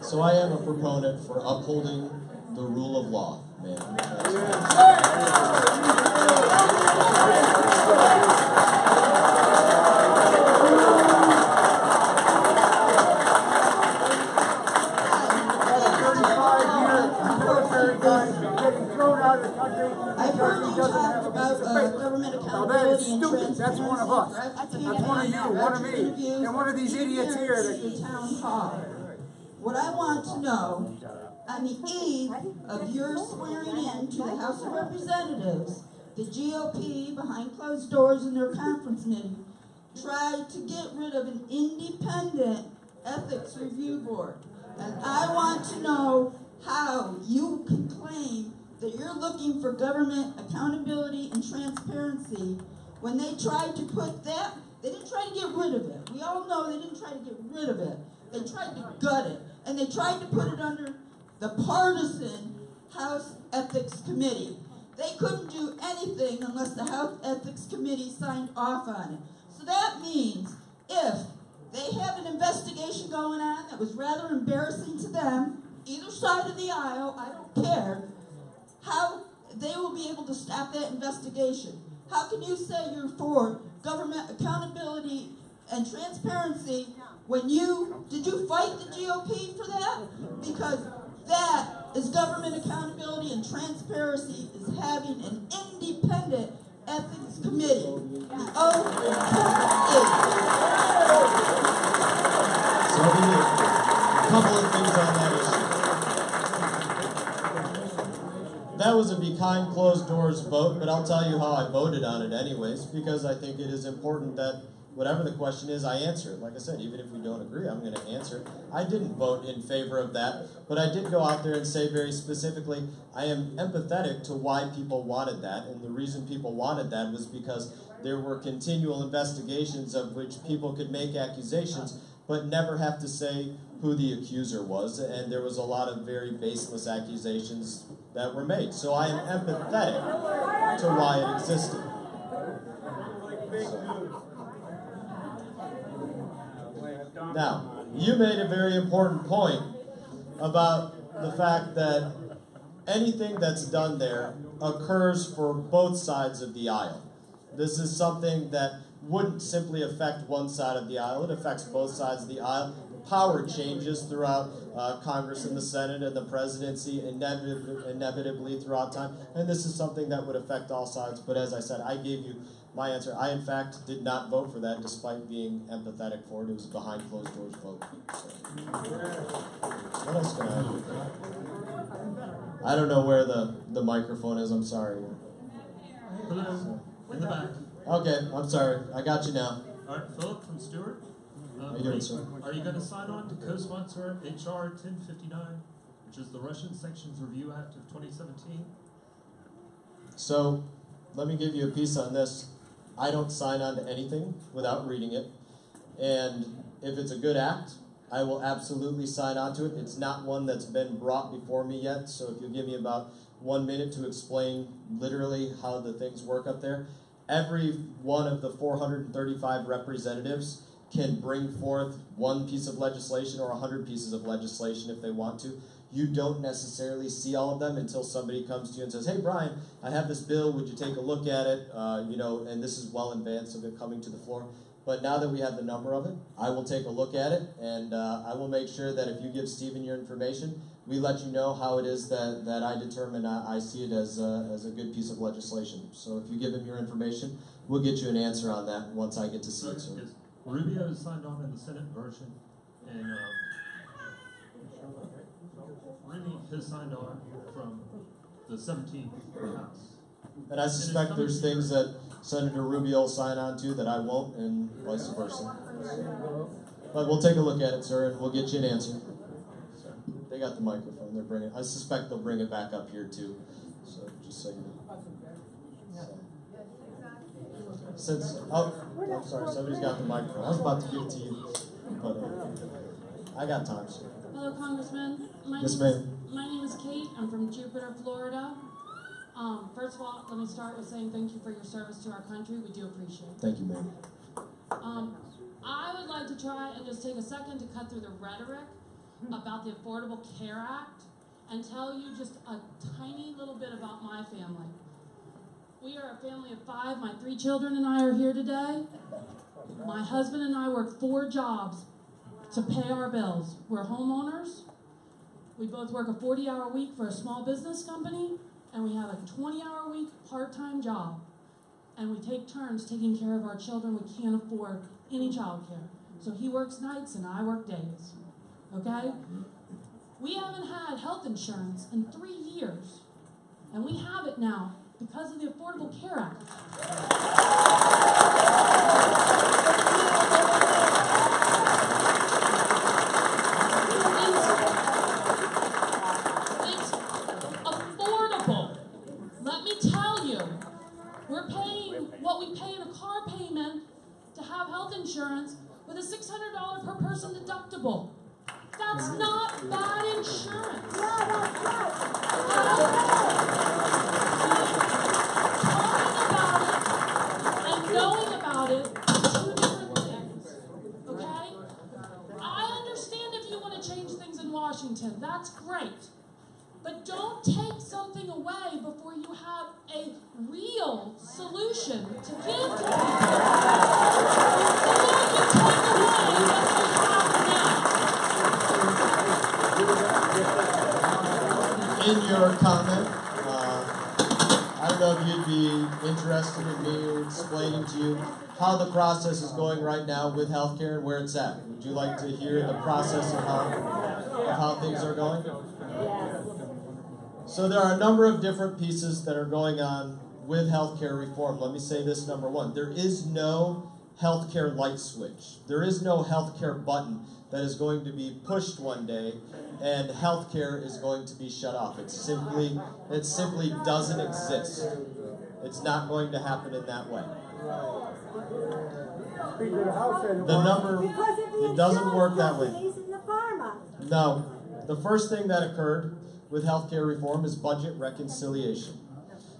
So I am a proponent for upholding the rule of law, man. I've heard you talk about government accountability and transparency. That's one of us. That's one of you, one of me, and one of these idiots here. The town hall. What I want to know, on the eve of your swearing in to the House of Representatives, the GOP, behind closed doors in their conference meeting, tried to get rid of an independent ethics review board. And I want to know how you can claim that you're looking for government accountability and transparency when they tried to put that, they didn't try to get rid of it. We all know they didn't try to get rid of it. They tried to gut it. And they tried to put it under the partisan House Ethics Committee. They couldn't do anything unless the House Ethics Committee signed off on it. So that means if they have an investigation going on that was rather embarrassing to them, either side of the aisle, I don't care, how they will be able to stop that investigation. How can you say you're for government accountability and transparency when did you fight the GOP for that? Because that is government accountability and transparency is having an independent ethics committee. The OEA. So I'll give you a couple of things on that issue. That was a behind closed doors vote, but I'll tell you how I voted on it anyways, because I think it is important that whatever the question is, I answer it. Like I said, even if we don't agree, I'm going to answer it. I didn't vote in favor of that, but I did go out there and say very specifically, I am empathetic to why people wanted that, and the reason people wanted that was because there were continual investigations of which people could make accusations, but never have to say who the accuser was, and there was a lot of very baseless accusations that were made. So I am empathetic to why it existed. Now, you made a very important point about the fact that anything that's done there occurs for both sides of the aisle. This is something that wouldn't simply affect one side of the aisle, it affects both sides of the aisle. Power changes throughout Congress and the Senate and the presidency inevitably throughout time, and this is something that would affect all sides, but as I said, I gave you my answer. I, in fact, did not vote for that despite being empathetic for it. It was a behind closed doors vote. So. What else can I do? I don't know where the microphone is, I'm sorry. Hello, in the back. Okay, I'm sorry. I got you now. All right, Philip from Stewart. How you doing, sir? Are you going to sign on to co-sponsor H.R. 1059, which is the Russian Sanctions Review Act of 2017? So, let me give you a piece on this. I don't sign on to anything without reading it. And if it's a good act, I will absolutely sign on to it. It's not one that's been brought before me yet, so if you'll give me about 1 minute to explain literally how the things work up there. Every one of the 435 representatives can bring forth one piece of legislation or 100 pieces of legislation if they want to. You don't necessarily see all of them until somebody comes to you and says, hey, Brian, I have this bill, would you take a look at it? And this is well in advance of it coming to the floor. But now that we have the number of it, I will take a look at it, and I will make sure that if you give Stephen your information, we let you know how it is that I determine I see it as a good piece of legislation. So if you give him your information, we'll get you an answer on that once I get to see it. So. Rubio is signed on in the Senate version, and Remy has signed on from the 17th House. And I suspect there's things that Senator Rubio will sign on to that I won't, and vice versa. But we'll take a look at it, sir, and we'll get you an answer. So, they got the microphone. They're bringing. I suspect they'll bring it back up here too. So just so you know. I'm sorry, somebody's got the microphone. I was about to give it to you, but I got time, sir. Hello, Congressman. Yes, ma'am. My name is Kate. I'm from Jupiter, Florida. First of all, let me start with saying thank you for your service to our country. We do appreciate it. Thank you, ma'am. I would like to try and just take a second to cut through the rhetoric. about the Affordable Care Act and tell you just a tiny little bit about my family. We are a family of 5. My 3 children and I are here today. My husband and I work 4 jobs to pay our bills. We're homeowners. We both work a 40-hour week for a small business company, and we have a 20-hour week part-time job. And we take turns taking care of our children. We can't afford any child care. So he works nights and I work days. Okay? We haven't had health insurance in 3 years. And we have it now because of the Affordable Care Act. It's affordable. Let me tell you, we're paying what we pay in a car payment to have health insurance with a $600 per person deductible. That's not bad insurance. Talking about it and knowing about it are 2 different things. Okay? I understand if you want to change things in Washington. That's great. But don't take something away before you have a real solution to give to people. Before you take away what we have now. In your comment, I don't know if you'd be interested in me explaining to you how the process is going right now with healthcare and where it's at. Would you like to hear the process of how things are going? So there are a number of different pieces that are going on with healthcare reform. Let me say this, number one. There is no healthcare light switch. There is no healthcare button that is going to be pushed one day and healthcare is going to be shut off. It simply doesn't exist. It's not going to happen in that way. It doesn't work that way. No. The first thing that occurred with healthcare reform is budget reconciliation.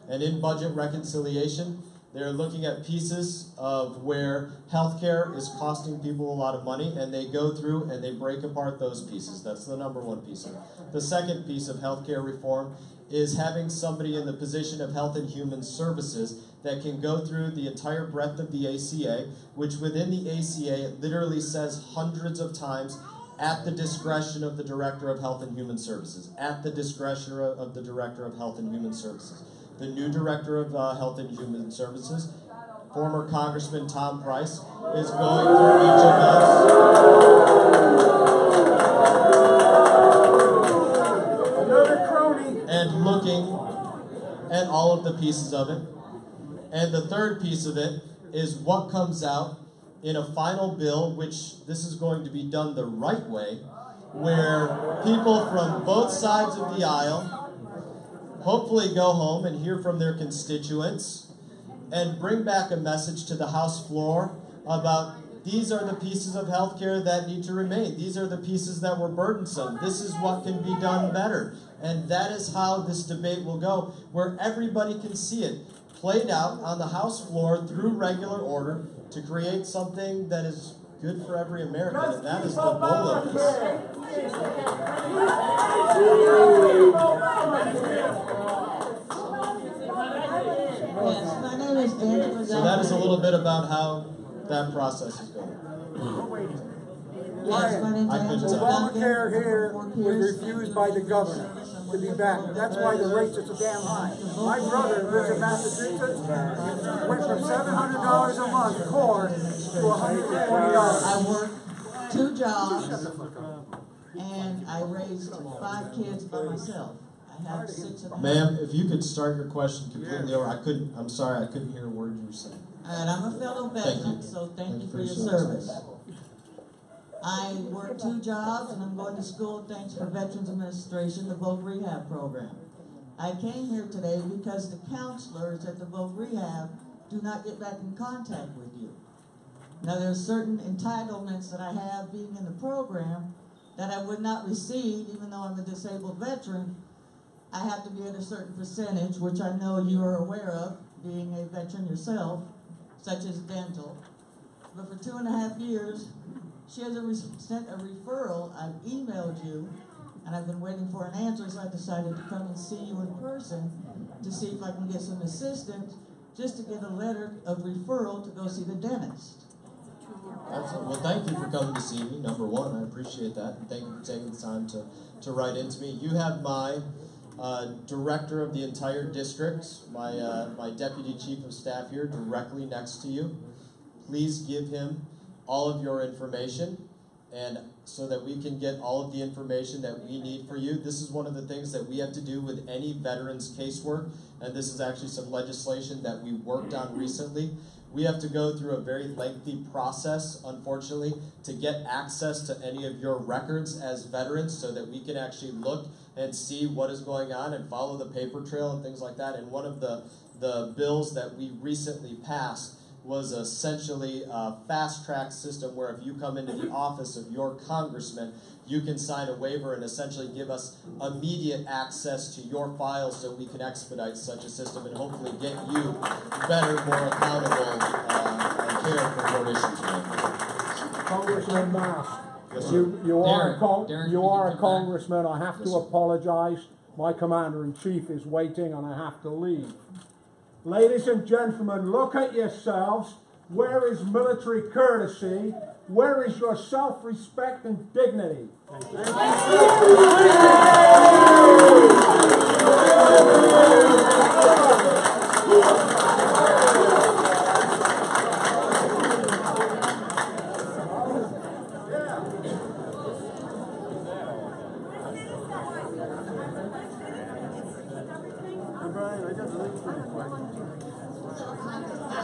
And in budget reconciliation, they're looking at pieces of where healthcare is costing people a lot of money, and they go through and they break apart those pieces. That's the number one piece of it. The second piece of healthcare reform is having somebody in the position of Health and Human Services that can go through the entire breadth of the ACA, which within the ACA it literally says hundreds of times, at the discretion of the Director of Health and Human Services. At the discretion of the Director of Health and Human Services. The new Director of Health and Human Services, former Congressman Tom Price, is going through each of those and looking at all of the pieces of it. And the third piece of it is what comes out in a final bill, which this is going to be done the right way, where people from both sides of the aisle hopefully go home and hear from their constituents and bring back a message to the House floor about these are the pieces of healthcare that need to remain. These are the pieces that were burdensome. This is what can be done better. And that is how this debate will go, where everybody can see it played out on the House floor through regular order to create something that is good for every American, and that is the goal of this. Yes, my name is Angela. So that is a little bit about how that process is going. Yes, my name is Angela. Obamacare here was refused by the governor to be back. That's why the rates are so damn high. My brother lives in Massachusetts, went from $700 a month core to $120. I work 2 jobs, and I raised 5 kids by myself. I have 6 of them. Ma'am, if you could start your question completely over. I'm sorry, I couldn't hear a word you were saying. And I'm a fellow veteran, so thank you for your service. I work 2 jobs, and I'm going to school thanks for Veterans Administration, the Voc Rehab program. I came here today because the counselors at the Voc Rehab do not get back in contact with you. Now, there's certain entitlements that I have being in the program that I would not receive, even though I'm a disabled veteran. I have to be at a certain percentage, which I know you are aware of, being a veteran yourself, such as dental. But for 2.5 years, she has sent a referral. I've emailed you, and I've been waiting for an answer, so I decided to come and see you in person to see if I can get some assistance, just to get a letter of referral to go see the dentist. Absolutely. Well, thank you for coming to see me, number one. I appreciate that. And thank you for taking the time to write into me. You have my director of the entire district, my deputy chief of staff here, directly next to you. Please give him all of your information, and so that we can get all of the information that we need for you. This is one of the things that we have to do with any veterans casework, and this is actually some legislation that we worked on recently. We have to go through a very lengthy process, unfortunately, to get access to any of your records as veterans so that we can actually look and see what is going on and follow the paper trail and things like that. And one of the bills that we recently passed was essentially a fast-track system where if you come into the office of your congressman, you can sign a waiver and essentially give us immediate access to your files so we can expedite such a system and hopefully get you better, more accountable care for your issues. Congressman Mast, Yes, you are a Derek, congressman. I have to Yes, sir. apologize. My commander-in-chief is waiting and I have to leave. Ladies and gentlemen, look at yourselves. Where is military courtesy? Where is your self-respect and dignity?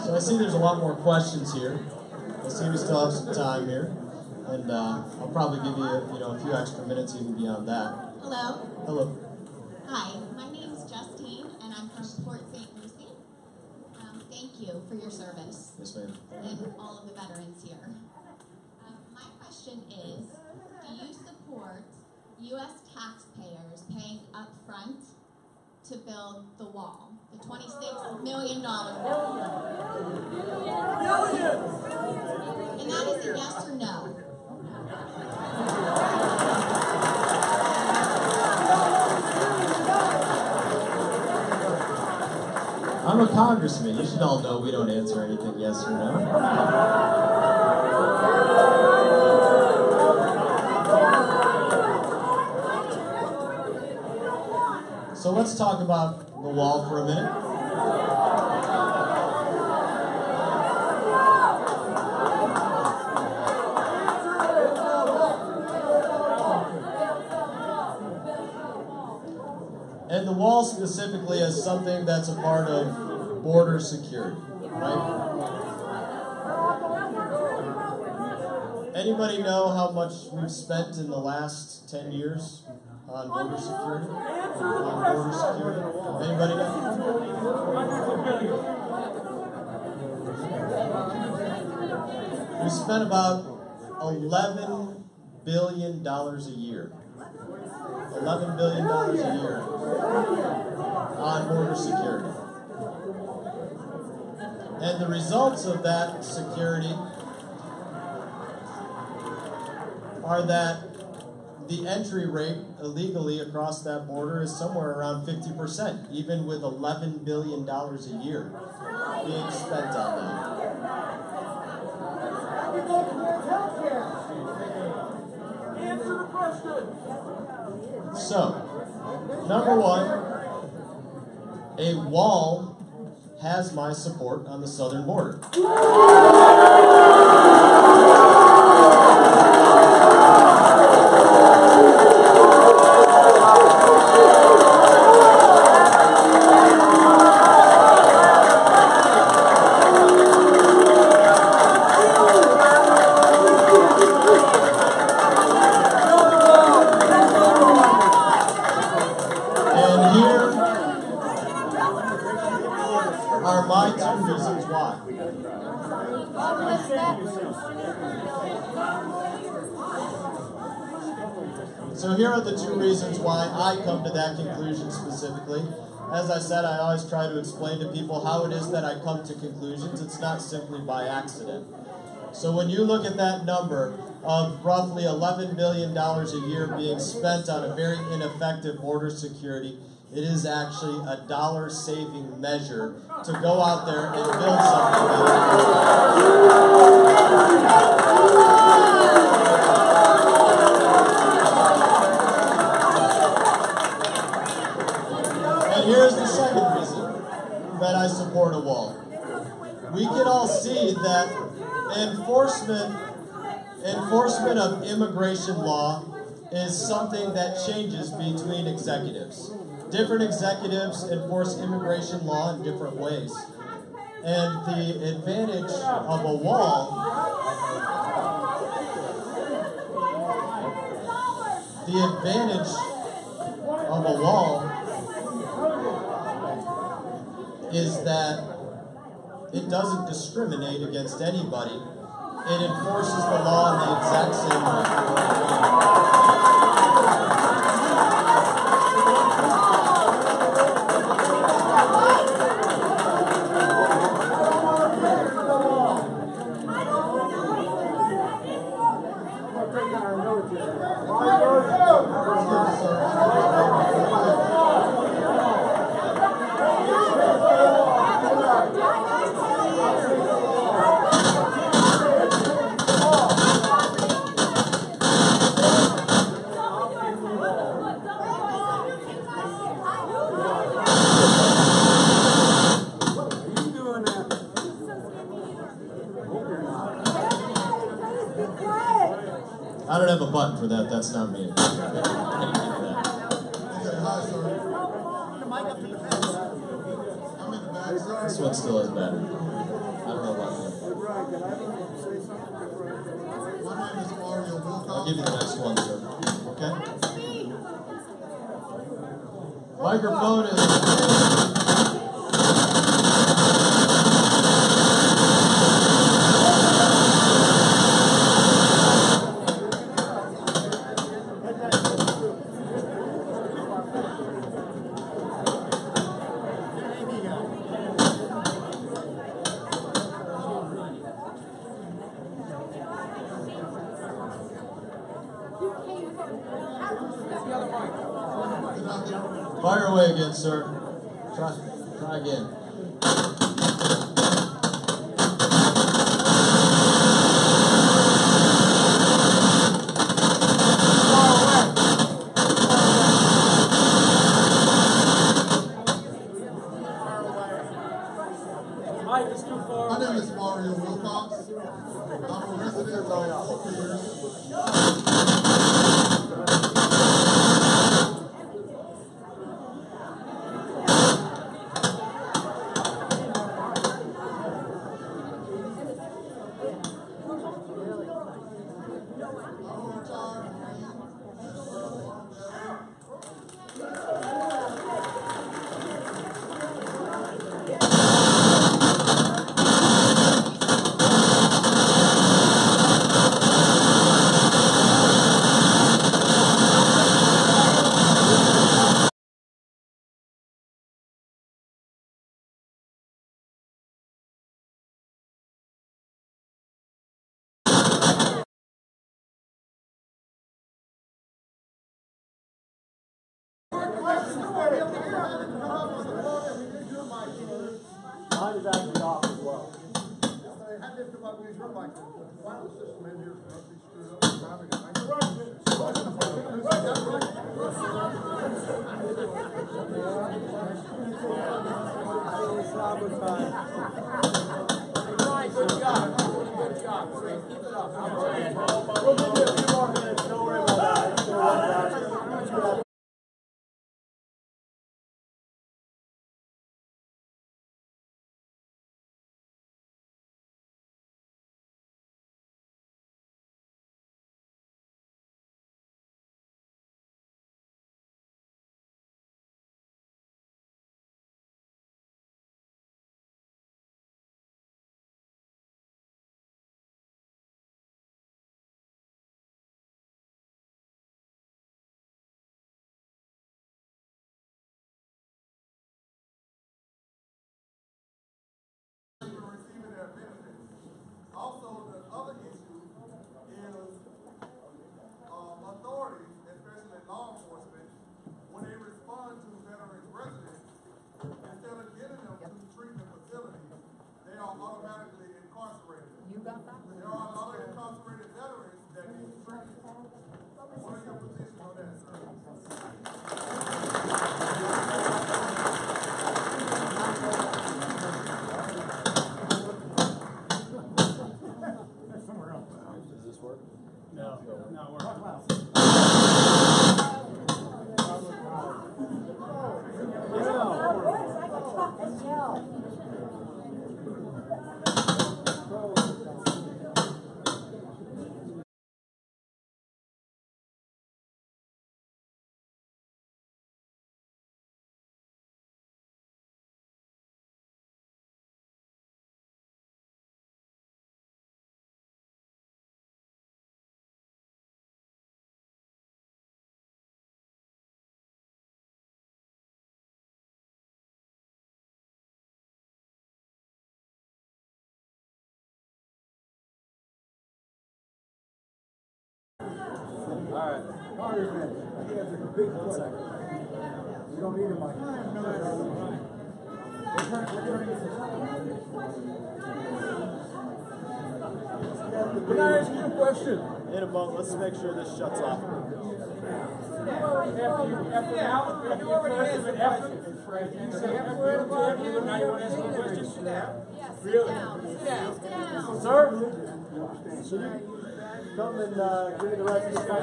So I see there's a lot more questions here. I see we still have some time here, and I'll probably give you a few extra minutes even beyond that. Hello. Hello. Hi, my name is Justine, and I'm from Port St. Lucie. Thank you for your service. Yes, ma'am. And all of the veterans here. My question is, do you support U.S. taxpayers paying up front to build the wall? The $26 million wall? And that is a yes or no. I'm a congressman. You should all know we don't answer anything yes or no. So let's talk about the wall for a minute. And the wall specifically is something that's a part of border security, right? Anybody know how much we've spent in the last 10 years on border security? Anybody know? We spent about $11 billion a year. $11 billion a year on border security. And the results of that security are that the entry rate illegally across that border is somewhere around 50%, even with $11 billion a year being spent on that. Answer the question. So, number one, a wall has my support on the southern border. Are my two reasons why. So here are the two reasons why I come to that conclusion specifically. As I said, I always try to explain to people how it is that I come to conclusions. It's not simply by accident. So when you look at that number of roughly $11 million a year being spent on a very ineffective border security, it is actually a dollar-saving measure to go out there and build something And here's the second reason that I support a wall. We can all see that enforcement of immigration law is something that changes between executives. Different executives enforce immigration law in different ways. And the advantage of a wall, is that it doesn't discriminate against anybody. It enforces the law in the exact same way. I don't have a button for that. That's not me. This one still has battery. I don't know about that. I'll give you the next one, sir. Okay? Microphone is... Fire away again, sir. Try again. My name is Mario Wilcox. I'm a resident of Oakland. Mine is actually off as well. Had to come up with your mic. Why was this man here Good job. Good job. Keep it up. We'll give you a few more minutes. Don't worry about that. There are other incarcerated veterans that need training. What are your positions on that, sir? Does this work? No, not working. Alright. Congressman, he has a big foot. You don't need a mic. Can I ask you a question? In a moment, let's make sure this shuts off. Sir? Come and give me the right to this guy.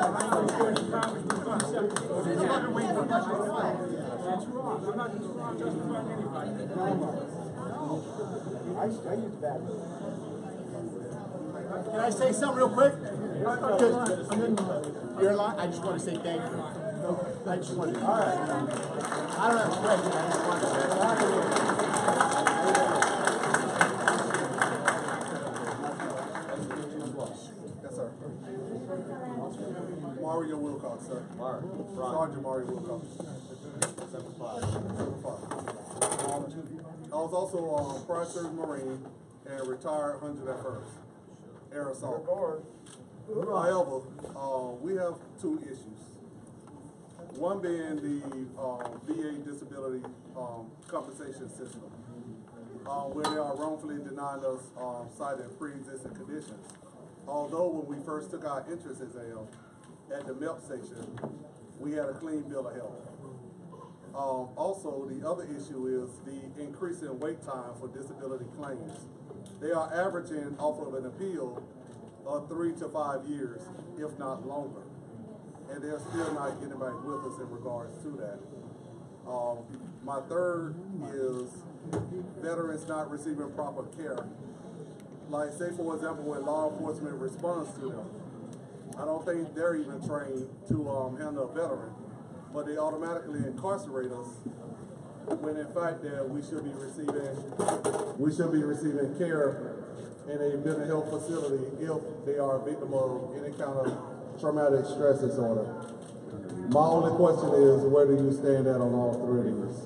Can I say something real quick? You're I just want to say thank you. I just want to. All right. I don't have a question. I just want to say thank you. Yes, sir. Mario Wilcox, sir. Sergeant Mario Wilcox. 7'5". I was also a prior service Marine and retired 101st Air Assault. However, we have two issues. One being the VA disability compensation system, where they are wrongfully denying us citing pre-existing conditions. Although when we first took our entrance exam at the MEP station, we had a clean bill of health. Also, the other issue is the increase in wait time for disability claims. They are averaging off of an appeal of 3 to 5 years, if not longer. And they're still not getting back with us in regards to that. My third is veterans not receiving proper care. Like, say for example, when law enforcement responds to them, I don't think they're even trained to handle a veteran, but they automatically incarcerate us when in fact that we should be receiving care in a mental health facility if they are a victim of any kind of traumatic stress disorder. My only question is, where do you stand at on all three of these?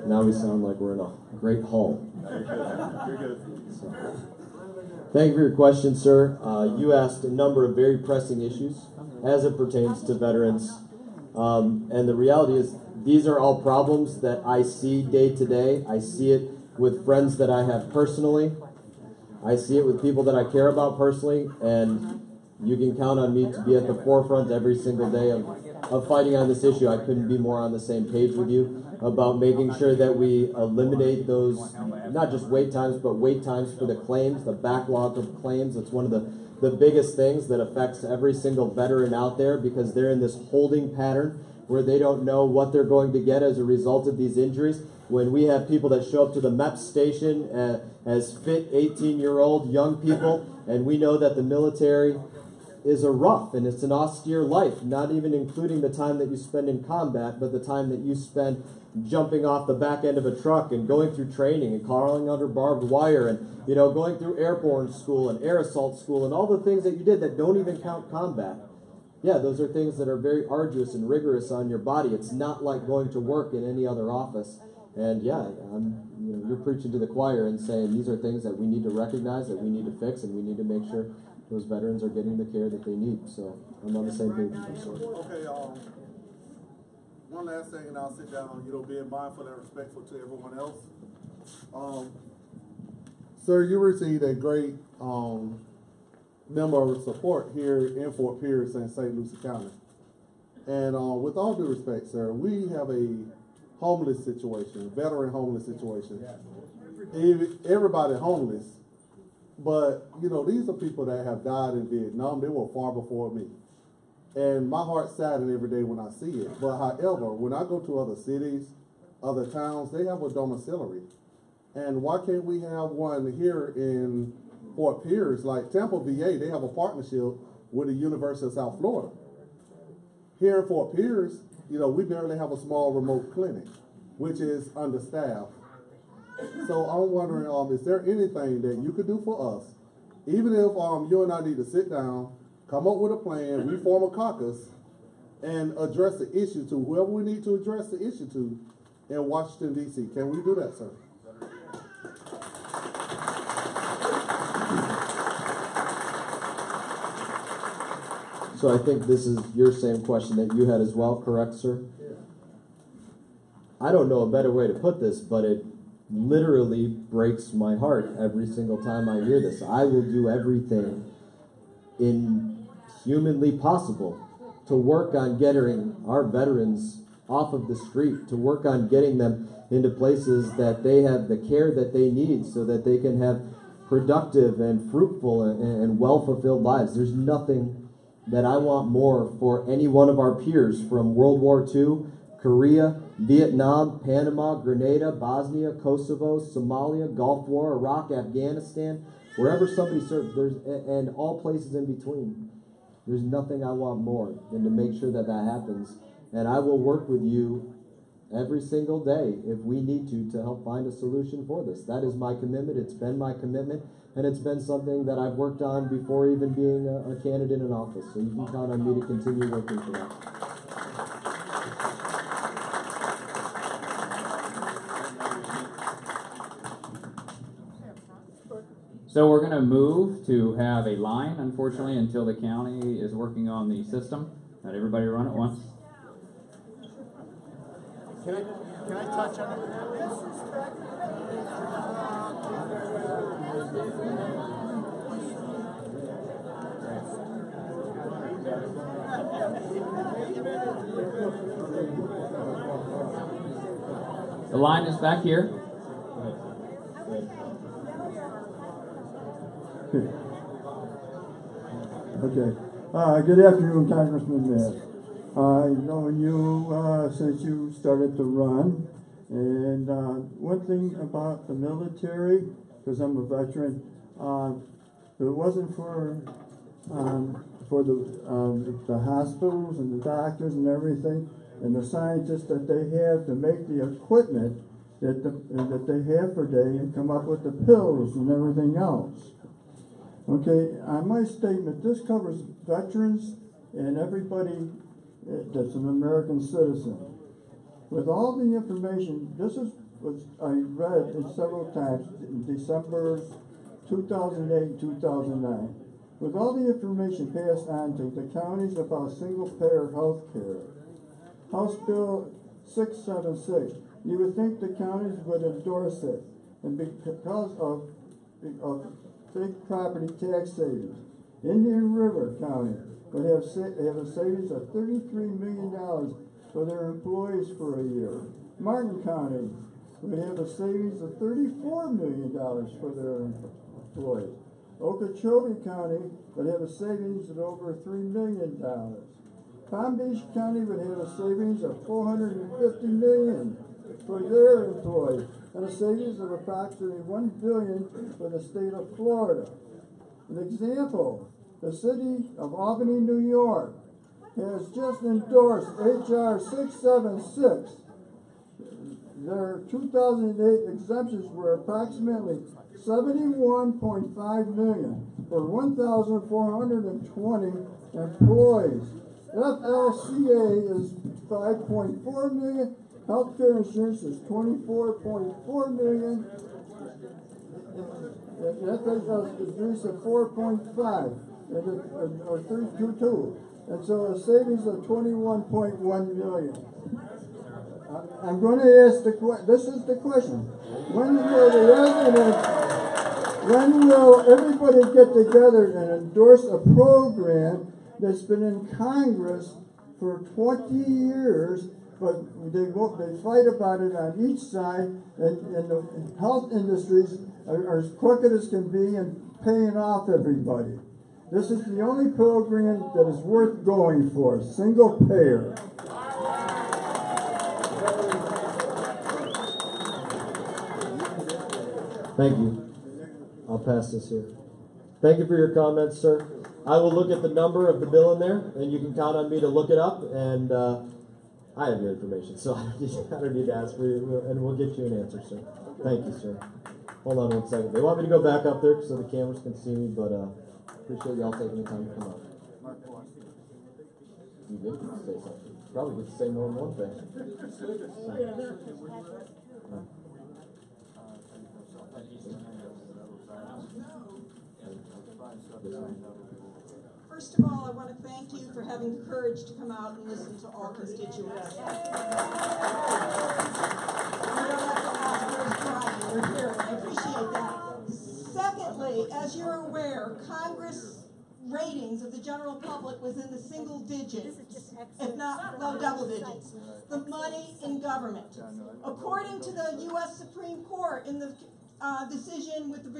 Now we sound like we're in a great hall. You're good. So, thank you for your question, sir. You asked a number of very pressing issues as it pertains to veterans. And the reality is, these are all problems that I see day to day. I see it with friends that I have personally. I see it with people that I care about personally. And you can count on me to be at the forefront every single day of fighting on this issue. I couldn't be more on the same page with you about making sure that we eliminate those, not just wait times, but wait times for the claims, the backlog of claims. It's one of the biggest things that affects every single veteran out there, because they're in this holding pattern where they don't know what they're going to get as a result of these injuries. When we have people that show up to the MEP station as fit 18-year-old young people, and we know that the military is a rough and it's an austere life, not even including the time that you spend in combat, but the time that you spend jumping off the back end of a truck and going through training and crawling under barbed wire and, going through airborne school and air assault school and all the things that you did that don't even count combat. Yeah, those are things that are very arduous and rigorous on your body. It's not like going to work in any other office. And yeah, you're preaching to the choir and saying these are things that we need to recognize, that we need to fix, and we need to make sure those veterans are getting the care that they need. So I'm on the same page. Okay, one last thing, and I'll sit down. Being mindful and respectful to everyone else. Sir, you received a great number of support here in Fort Pierce and St. Lucie County. And with all due respect, sir, we have a homeless situation, veteran homeless situation. Everybody homeless, but these are people that have died in Vietnam. They were far before me. And my heart saddens every day when I see it. But however, when I go to other cities, other towns, they have a domiciliary. And why can't we have one here in Fort Pierce? Like Tampa, VA, they have a partnership with the University of South Florida. Here in Fort Pierce, we barely have a small remote clinic, which is understaffed. So I'm wondering, is there anything that you could do for us? Even if you and I need to sit down, come up with a plan, we form a caucus, and address the issue to whoever we need to address the issue to in Washington, D.C. Can we do that, sir? So I think this is your same question that you had as well, correct, sir? Yeah. I don't know a better way to put this, but it literally breaks my heart every single time I hear this. I will do everything humanly possible to work on getting our veterans off of the street, to work on getting them into places that they have the care that they need so that they can have productive and fruitful and well-fulfilled lives. There's nothing that I want more for any one of our peers from World War II, Korea, Vietnam, Panama, Grenada, Bosnia, Kosovo, Somalia, Gulf War, Iraq, Afghanistan, wherever somebody served, and all places in between. There's nothing I want more than to make sure that happens. And I will work with you every single day if we need to help find a solution for this. That is my commitment. It's been my commitment. And it's been something that I've worked on before even being a candidate in office. So you can count on me to continue working for that. So we're going to move to have a line, unfortunately, until the county is working on the system. Not everybody run at once. Can I touch on it? The line is back here. Okay. Good afternoon, Congressman Mast. I've known you since you started to run. And one thing about the military, because I'm a veteran, if it wasn't for the hospitals and the doctors and everything, and the scientists that they have to make the equipment that they have per day and come up with the pills and everything else. Okay, on my statement, this covers veterans and everybody that's an American citizen. With all the information, this is what I read it several times in December 2008, 2009. With all the information passed on to the counties about single-payer health care, House Bill 676, you would think the counties would endorse it, and because of big property tax savings. Indian River County would have a savings of $33 million for their employees for a year. Martin County would have a savings of $34 million for their employees. Okeechobee County would have a savings of over $3 million. Palm Beach County would have a savings of $450 million for their employees, and a savings of approximately $1 billion for the state of Florida. An example, the city of Albany, New York, has just endorsed H.R. 676. Their 2008 exemptions were approximately $71.5 million for 1,420 employees. FLCA is $5.4 million. Healthcare insurance is $24.4 million. FHS is reached at 4.5 or 3.22, and so a savings of $21.1 million. I'm going to ask this is the question. When will the residents, when will everybody get together and endorse a program that's been in Congress for 20 years, but they fight about it on each side, and the health industries are as crooked as can be and paying off everybody. This is the only program that is worth going for, single payer. Thank you. I'll pass this here. Thank you for your comments, sir. I will look at the number of the bill in there, and you can count on me to look it up, and I have your information, so I don't need to ask for you, and we'll get you an answer, sir. Thank you, sir. Hold on 1 second. They want me to go back up there so the cameras can see me, but appreciate y'all taking the time to come up. You did get to say something. Probably get to say more than one thing. First of all, I want to thank you for having the courage to come out and listen to all constituents. You don't have to ask where's Brian. We're here. I appreciate that. Secondly, as you're aware, Congress ratings of the general public was in the single digits, if not low double digits. The money in government. According to the U.S. Supreme Court in the decision with the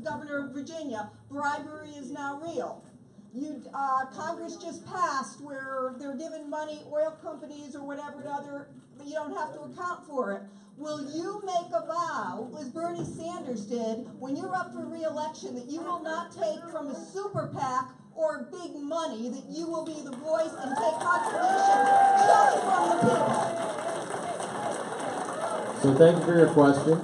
governor of Virginia, bribery is now real. Congress just passed where they're giving money, oil companies or whatever to other, but you don't have to account for it. Will you make a vow, as Bernie Sanders did, when you're up for re-election, that you will not take from a super PAC or big money, that you will be the voice and take contributions just from the people? So thank you for your question.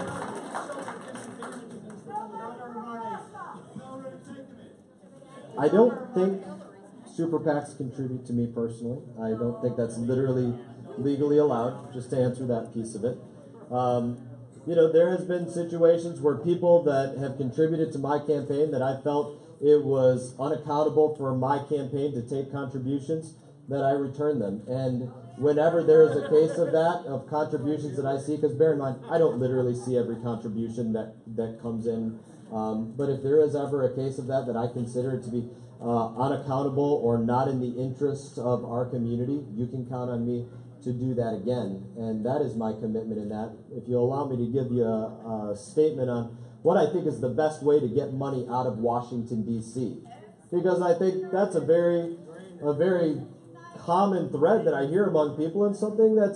I don't think super PACs contribute to me personally. I don't think that's literally legally allowed, just to answer that piece of it. There has been situations where people that have contributed to my campaign that I felt it was unaccountable for my campaign to take contributions, that I return them. And whenever there is a case of that, of contributions that I see, because bear in mind, I don't literally see every contribution that comes in, but if there is ever a case of that I consider to be unaccountable or not in the interests of our community, you can count on me to do that again. And that is my commitment in that. If you'll allow me to give you a statement on what I think is the best way to get money out of Washington, D.C. Because I think that's a very common thread that I hear among people, and something that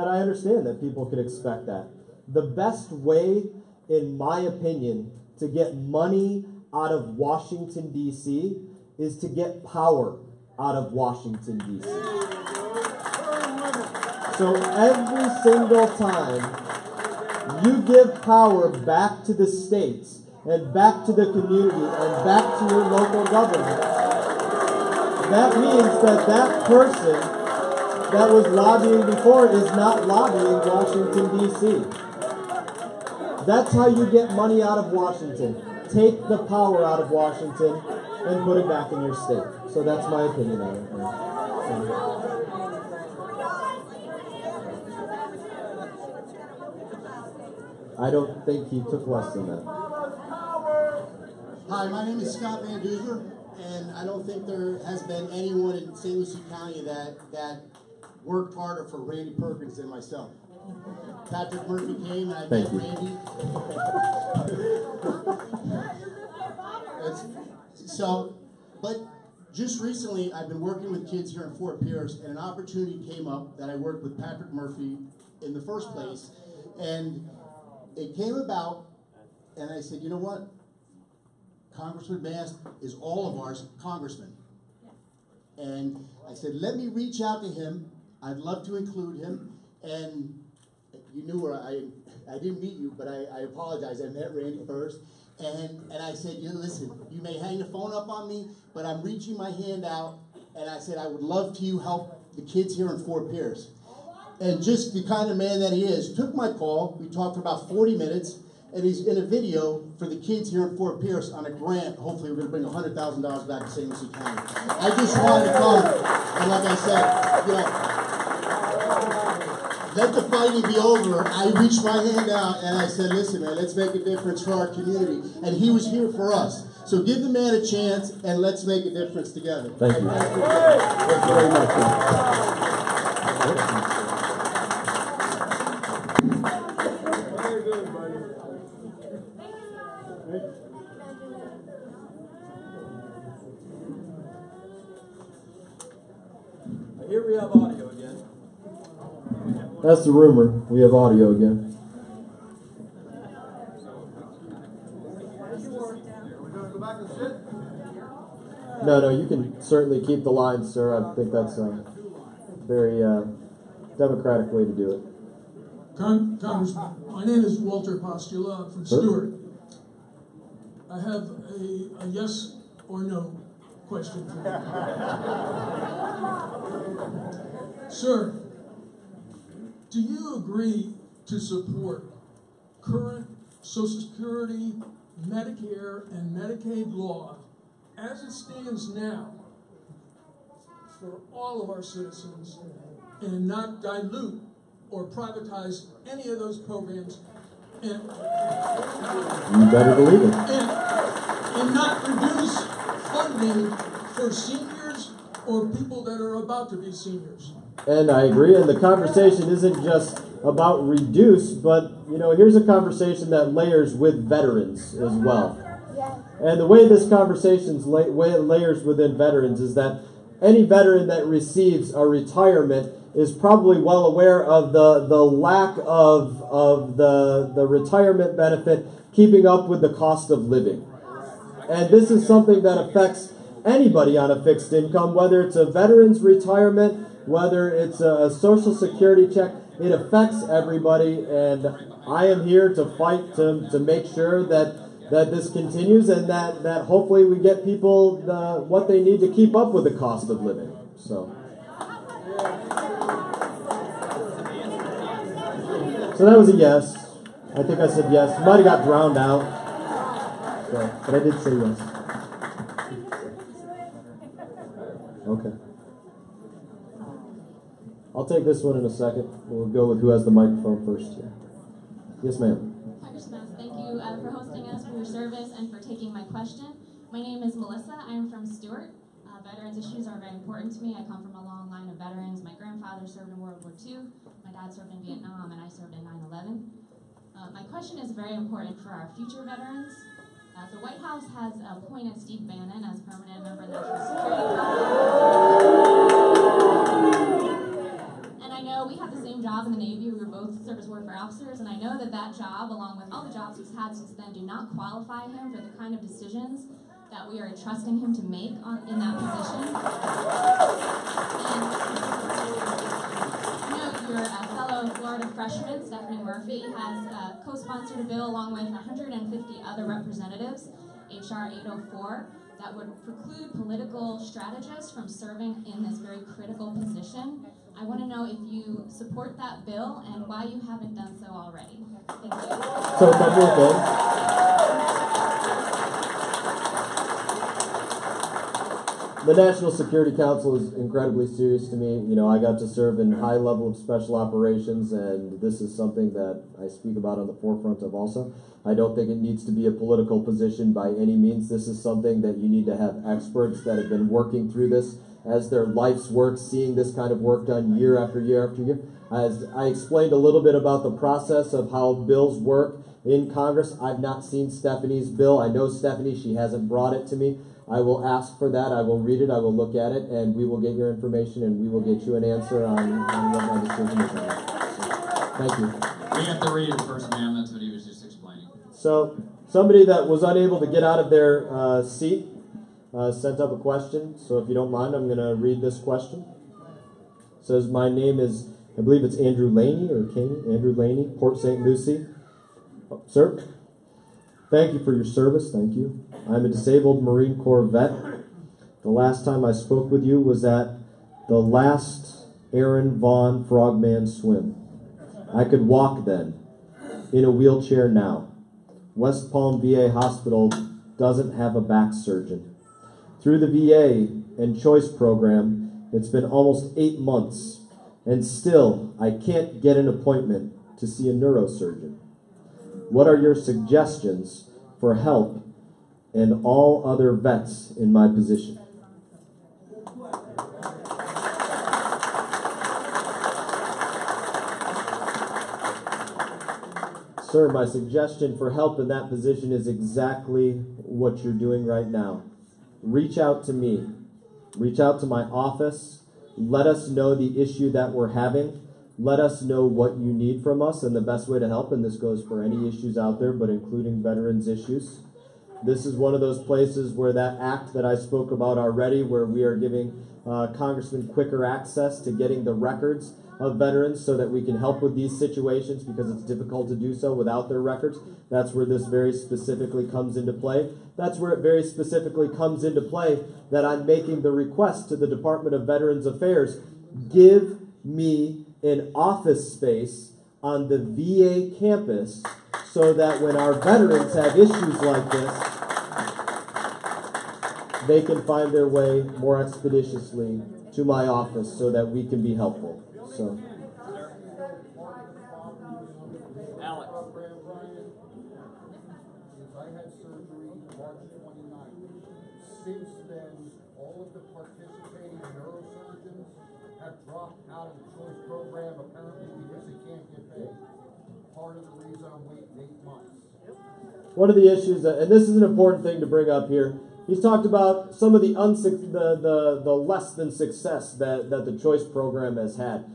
I understand that people could expect that. The best way, in my opinion, to get money out of Washington, D.C. is to get power out of Washington, D.C. So every single time you give power back to the states and back to the community and back to your local government, that means that person that was lobbying before is not lobbying Washington, D.C. That's how you get money out of Washington. Take the power out of Washington and put it back in your state. So that's my opinion on it. I don't think he took less than that. Hi, my name is Scott Van Duzer, and I don't think there has been anyone in St. Lucie County that worked harder for Randy Perkins than myself. Patrick Murphy came and I met Randy. But just recently I've been working with kids here in Fort Pierce, and an opportunity came up that I worked with Patrick Murphy in the first place, and it came about, and I said, you know what? Congressman Mast is all of ours congressman. And I said, let me reach out to him. I'd love to include him. And you knew where I didn't meet you, but I apologize. I met Randy first. And I said, listen, you may hang the phone up on me, but I'm reaching my hand out. And I said, I would love to help the kids here in Fort Pierce. And just the kind of man that he is, took my call. We talked for about 40 minutes. And he's in a video for the kids here in Fort Pierce on a grant. Hopefully we're going to bring $100,000 back to St. Lucie County. I just wanted to come, and like I said, let the fighting be over, I reached my hand out and I said, listen, man, let's make a difference for our community. And he was here for us. So give the man a chance and let's make a difference together. Thank you. Thank you very much. Here we have audio again. That's the rumor. We have audio again. No, you can certainly keep the line, sir. I think that's a very democratic way to do it. Congressman, my name is Walter Postula. I'm from Stewart. I have a yes or no question for you. Sir, do you agree to support current Social Security, Medicare, and Medicaid law as it stands now for all of our citizens and not dilute or privatize any of those programs and you better believe it. And not reduce funding for seniors or people that are about to be seniors? And I agree, and the conversation isn't just about reduce, but, here's a conversation that layers with veterans as well. And the way this conversation layers within veterans is that any veteran that receives a retirement is probably well aware of the lack of the retirement benefit keeping up with the cost of living. And this is something that affects anybody on a fixed income, whether it's a veteran's retirement, whether it's a Social Security check. It affects everybody, and I am here to fight to make sure that this continues and that hopefully we get people what they need to keep up with the cost of living. So that was a yes. I think I said yes. Might have got drowned out, but I did say yes. Okay. I'll take this one in a second. We'll go with who has the microphone first here. Yes, ma'am. Congressman, thank you for hosting us, for your service, and for taking my question. My name is Melissa. I am from Stewart. Veterans issues are very important to me. I come from a long line of veterans. My grandfather served in World War II. My dad served in Vietnam, and I served in 9/11. My question is very important for our future veterans. The White House has appointed Steve Bannon as permanent member of the National Security Council. And I know we had the same job in the Navy. We were both service warfare officers, and I know that job, along with all the jobs he's had since then, do not qualify him for the kind of decisions that we are entrusting him to make in that position. And your fellow Florida freshman, Stephanie Murphy, has co-sponsored a bill along with 150 other representatives, H.R. 804, that would preclude political strategists from serving in this very critical position. I want to know if you support that bill and why you haven't done so already. Thank you. So a couple of things. The National Security Council is incredibly serious to me. I got to serve in high level of special operations, and this is something that I speak about on the forefront of also. I don't think it needs to be a political position by any means. This is something that you need to have experts that have been working through this as their life's work, seeing this kind of work done year after year after year. As I explained a little bit about the process of how bills work in Congress, I've not seen Stephanie's bill. I know Stephanie, she hasn't brought it to me. I will ask for that. I will read it. I will look at it, and we will get your information, and we will get you an answer on what my decision is on it. So, thank you. We have to read it first, ma'am. That's what he was just explaining. So, somebody that was unable to get out of their seat sent up a question. So, if you don't mind, I'm going to read this question. It says, my name is, I believe it's Andrew Laney, or Caney, Andrew Laney, Port St. Lucie. Oh, sir, thank you for your service. Thank you. I'm a disabled Marine Corps vet. The last time I spoke with you was at the last Aaron Vaughn Frogman swim. I could walk then, in a wheelchair now. West Palm VA Hospital doesn't have a back surgeon. Through the VA and Choice program, it's been almost 8 months. and still I can't get an appointment to see a neurosurgeon. What are your suggestions for help and all other vets in my position? Sir, my suggestion for help in that position is exactly what you're doing right now. Reach out to me. Reach out to my office. Let us know the issue that we're having. Let us know what you need from us and the best way to help. And this goes for any issues out there, but including veterans issues. This is one of those places where that act that I spoke about already, where we are giving congressmen quicker access to getting the records of veterans so that we can help with these situations because it's difficult to do so without their records. That's where this very specifically comes into play. That's where it very specifically comes into play that I'm making the request to the Department of Veterans Affairs, give me an office space on the VA campus so that when our veterans have issues like this, they can find their way more expeditiously to my office so that we can be helpful. So, Alex. I had surgery March 29th. Since then, all of the participating neurosurgeons have dropped out of the choice program, apparently because they can't get paid. Part of the reason I'm waiting 8 months. One of the issues, and this is an important thing to bring up here, he's talked about some of the less than success that the choice program has had.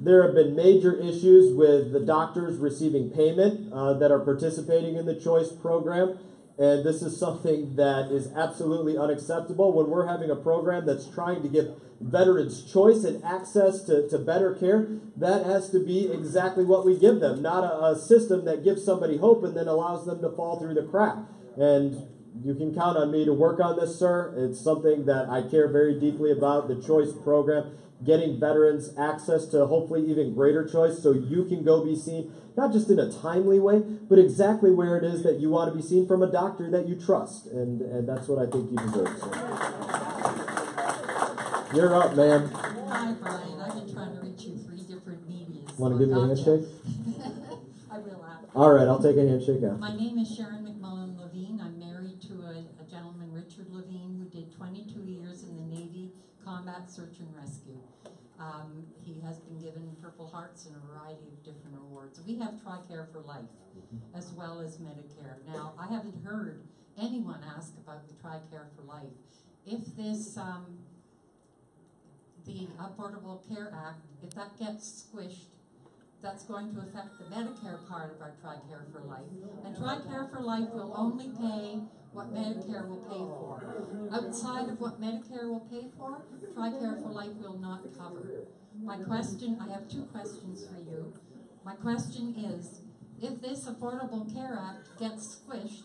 There have been major issues with the doctors receiving payment that are participating in the choice program, and this is something that is absolutely unacceptable when we're having a program that's trying to give veterans choice and access to better care. That has to be exactly what we give them, not a system that gives somebody hope and then allows them to fall through the crack. And you can count on me to work on this, sir. It's something that I care very deeply about, the choice program, getting veterans access to hopefully even greater choice so you can go be seen, not just in a timely way, but exactly where it is that you want to be seen from a doctor that you trust. And that's what I think you deserve, sir. You're up, ma'am. Hi, Brian. I've been trying to reach you 3 different medias. Want to give me a handshake? I will after. All right, I'll take a handshake out. My name is Sharon McMullen Levine. I'm married to a gentleman, Richard Levine, who did 22 years in the Navy Combat Search and Rescue. He has been given Purple Hearts and a variety of different awards. We have TRICARE for Life, as well as Medicare. Now, I haven't heard anyone ask about the TRICARE for Life. If this, the Affordable Care Act, if that gets squished, that's going to affect the Medicare part of our TRICARE for Life. And TRICARE for Life will only pay what Medicare will pay for. Outside of what Medicare will pay for, TRICARE for Life will not cover. My question, I have 2 questions for you. My question is, if this Affordable Care Act gets squished,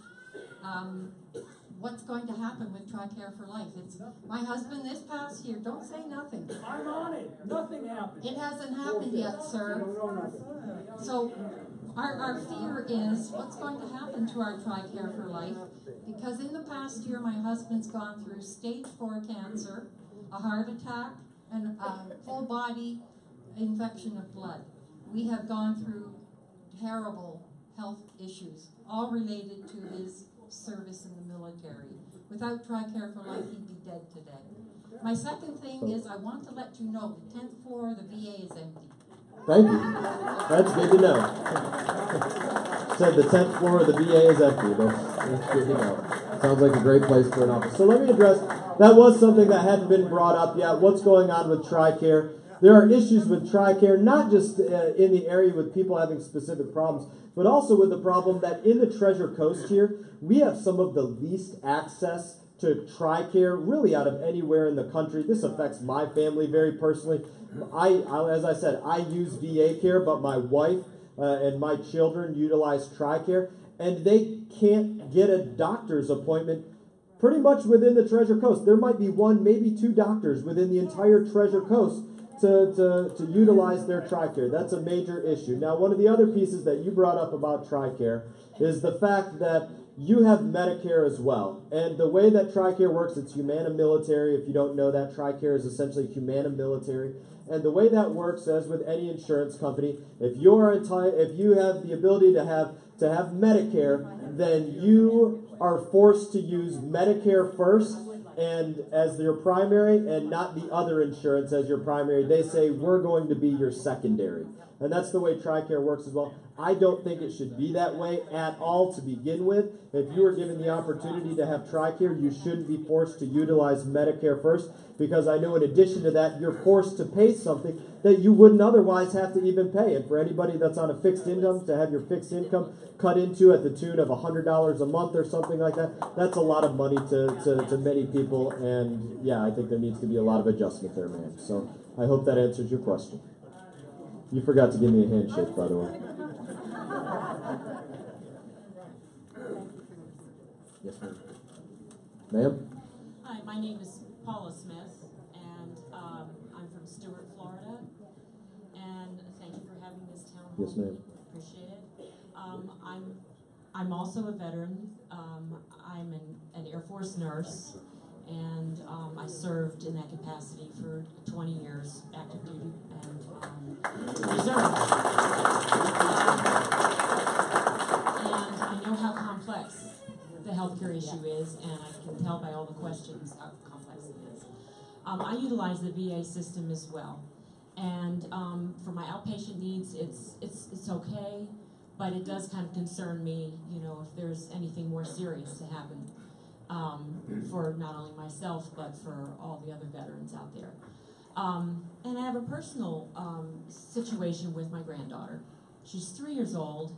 what's going to happen with TRICARE for Life? It's my husband this past year. Don't say nothing. I'm on it. Nothing happened. It hasn't happened yet, sir. So our fear is what's going to happen to our TRICARE for Life, because in the past year my husband's gone through stage 4 cancer, a heart attack, and a full body infection of blood. We have gone through terrible health issues, all related to his service in the military. Without TRICARE for Life, he'd be dead today. My second thing is I want to let you know the 10th floor of the VA is empty. Thank you. That's good to know. Said the 10th floor of the VA is empty. That's good to know. Sounds like a great place for an office. So let me address, that was something that hadn't been brought up yet. What's going on with TRICARE? There are issues with TRICARE, not just in the area with people having specific problems, but also with the problem that in the Treasure Coast here, we have some of the least access to TRICARE really out of anywhere in the country. This affects my family very personally. As I said, I use VA care, but my wife and my children utilize TRICARE, and they can't get a doctor's appointment pretty much within the Treasure Coast. There might be 1, maybe 2 doctors within the entire Treasure Coast to utilize their TRICARE. That's a major issue. Now, one of the other pieces that you brought up about TRICARE is the fact that you have Medicare as well. And the way that TRICARE works, it's Humana Military. If you don't know that, TRICARE is essentially Humana Military. And the way that works, as with any insurance company, if you have the ability to have Medicare, then you are forced to use Medicare first and as your primary, and not the other insurance as your primary. They say we're going to be your secondary. And that's the way TRICARE works as well. I don't think it should be that way at all to begin with. If you are given the opportunity to have TRICARE, you shouldn't be forced to utilize Medicare first, because I know in addition to that, you're forced to pay something that you wouldn't otherwise have to even pay. And for anybody that's on a fixed income, to have your fixed income cut into at the tune of $100 a month or something like that, that's a lot of money to many people. And yeah, I think there needs to be a lot of adjustment there, man. So I hope that answers your question. You forgot to give me a handshake, by the way. Yes, ma'am. Ma'am? Hi, my name is Paula Smith, and I'm from Stuart, Florida. And thank you for having this town hall. Yes, ma'am. Appreciate it. I'm also a veteran. I'm an Air Force nurse, and I served in that capacity for 20 years, active duty and reserve. And I know how complex the healthcare issue is, and I can tell by all the questions how complex it is. I utilize the VA system as well, and for my outpatient needs, it's okay, but it does kind of concern me, you know, if there's anything more serious to happen for not only myself but for all the other veterans out there. And I have a personal situation with my granddaughter. She's 3 years old.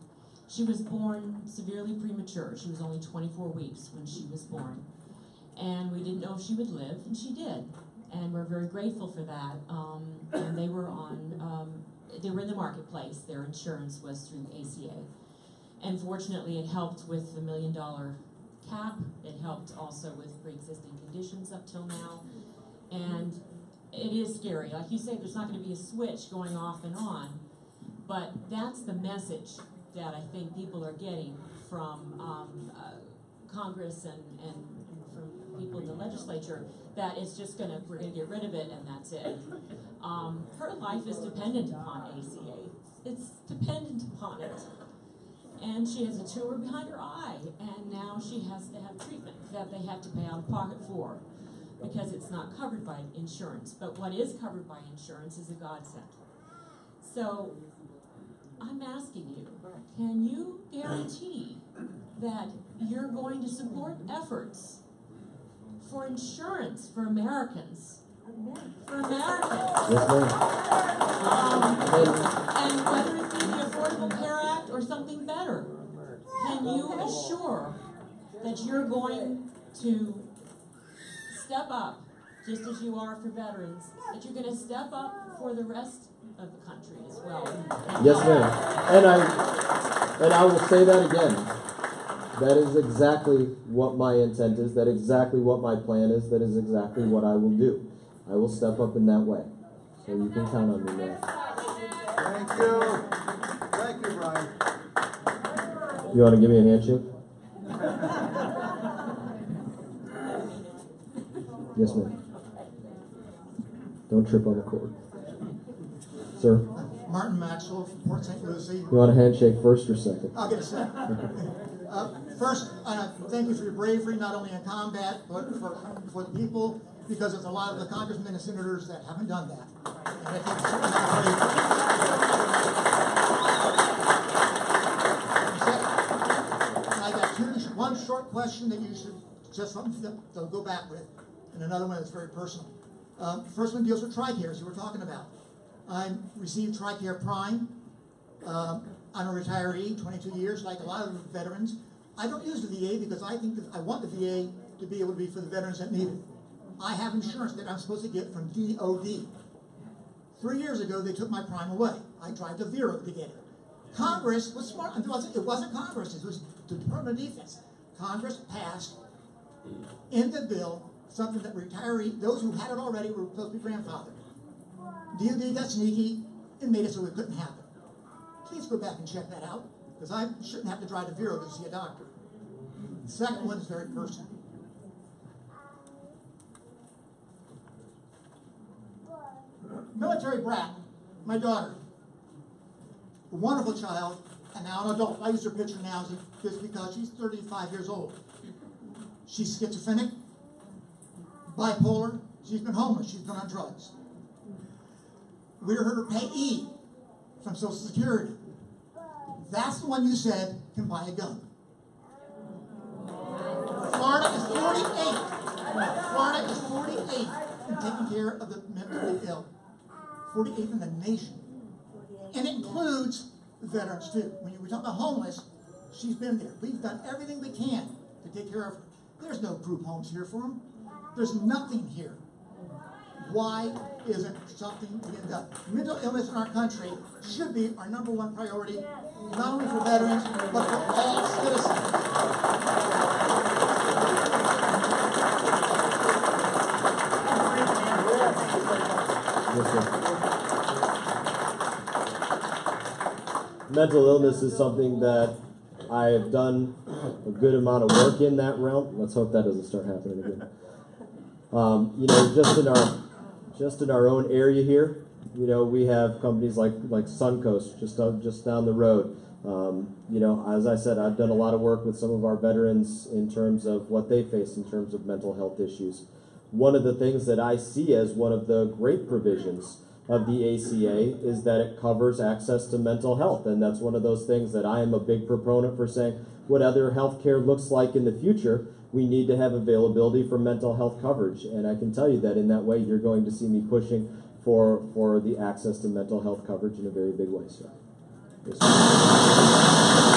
She was born severely premature. She was only 24 weeks when she was born. And we didn't know if she would live, and she did. And we're very grateful for that. And they were in the marketplace. Their insurance was through the ACA. And fortunately, it helped with the $1 million cap. It helped also with pre-existing conditions up till now. And it is scary. Like you say, there's not going to be a switch going off and on. But that's the message that I think people are getting from Congress and from people in the legislature, that it's just we're gonna get rid of it and that's it. Her life is dependent upon ACA. It's dependent upon it. And she has a tumor behind her eye, and now she has to have treatment that they have to pay out of pocket for, because it's not covered by insurance. But what is covered by insurance is a godsend. So I'm asking you, can you guarantee that you're going to support efforts for insurance for Americans? For Americans. Yes, ma'am. And whether it be the Affordable Care Act or something better, can you assure that you're going to step up, just as you are for veterans, that you're going to step up for the rest of the country as well? Yes, ma'am. And I will say that again. That is exactly what my intent is. That is exactly what my plan is. That is exactly what I will do. I will step up in that way. So you can count on me, man. Thank you. Thank you, Brian. You want to give me a handshake? Yes, ma'am. Don't trip on the cord. Sir? Martin Maxwell from Port St. Lucie. You want a handshake first or second? I'll get a second. First, thank you for your bravery, not only in combat, but for the people, because there's a lot of the congressmen and senators that haven't done that. And I think I got one short question that you should just something to go back with, and another one that's very personal. First one deals with TRICARE, as you were talking about. I received TRICARE Prime. I'm a retiree, 22 years, like a lot of veterans. I don't use the VA because I think that I want the VA to be able to be for the veterans that need it. I have insurance that I'm supposed to get from DOD. 3 years ago, they took my Prime away. I tried to Vero to get it. Congress was smart. It wasn't Congress. It was the Department of Defense. Congress passed in the bill something that those who had it already were supposed to be grandfathered. DOD got sneaky and made it so it couldn't happen. Please go back and check that out, because I shouldn't have to drive to Vero to see a doctor. The second one is very personal. military brat, my daughter, a wonderful child, and now an adult. I use her picture now just because she's 35 years old. She's schizophrenic, bipolar, she's been homeless, she's been on drugs. We're her payee from Social Security. That's the one you said can buy a gun. Florida is 48. Florida is 48 in taking care of the mentally ill. 48th in the nation. And it includes veterans too. When we talk about homeless, she's been there. We've done everything we can to take care of her. There's no group homes here for them. There's nothing here. Why isn't something being done? Mental illness in our country should be our #1 priority, not only for veterans, but for all citizens. Mental illness is something that I have done a good amount of work in that realm. Let's hope that doesn't start happening again. Just in our own area here, we have companies like Suncoast just down the road. As I said, I've done a lot of work with some of our veterans in terms of what they face in terms of mental health issues. One of the things that I see as one of the great provisions of the ACA is that it covers access to mental health, and that's one of those things that I am a big proponent for saying what other health care looks like in the future. We need to have availability for mental health coverage, and I can tell you that in that way you're going to see me pushing for the access to mental health coverage in a very big way, sir. Yes, sir.